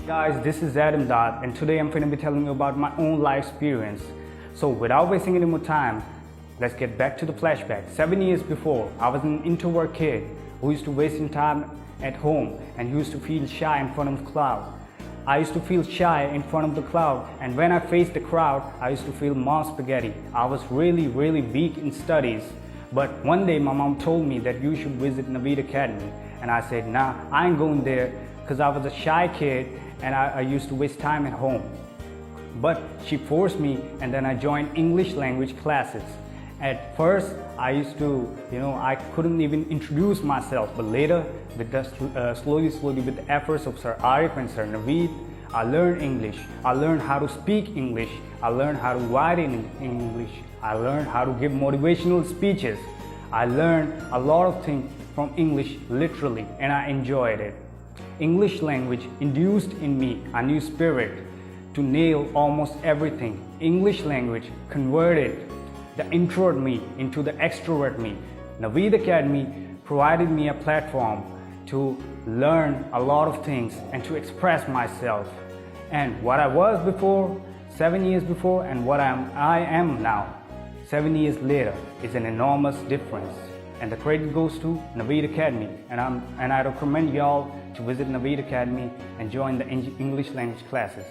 Guys, this is Adam Dot, and today I'm going to be telling you about my own life experience. So without wasting any more time, let's get back to the flashback. 7 years before, I was an introvert kid who used to waste time at home and used to feel shy in front of the crowd. I used to feel shy in front of the crowd, and when I faced the crowd, I used to feel more spaghetti. I was really weak in studies. But one day my mom told me that you should visit Naveed Academy, and I said, nah, I ain't going there, because I was a shy kid and I used to waste time at home. But she forced me, and then I joined English language classes. At first, I used to, I couldn't even introduce myself, but later, with slowly with the efforts of Sir Arif and Sir Naveed, I learned English. I learned how to speak English. I learned how to write in English. I learned how to give motivational speeches. I learned a lot of things from English literally, and I enjoyed it. English language induced in me a new spirit to nail almost everything. English language converted the introvert me into the extrovert me. Naveed Academy provided me a platform to learn a lot of things and to express myself. And what I was before, 7 years before, and what I am now, 7 years later, is an enormous difference. And the credit goes to Naveed Academy. And I recommend y'all to visit Naveed Academy and join the English language classes.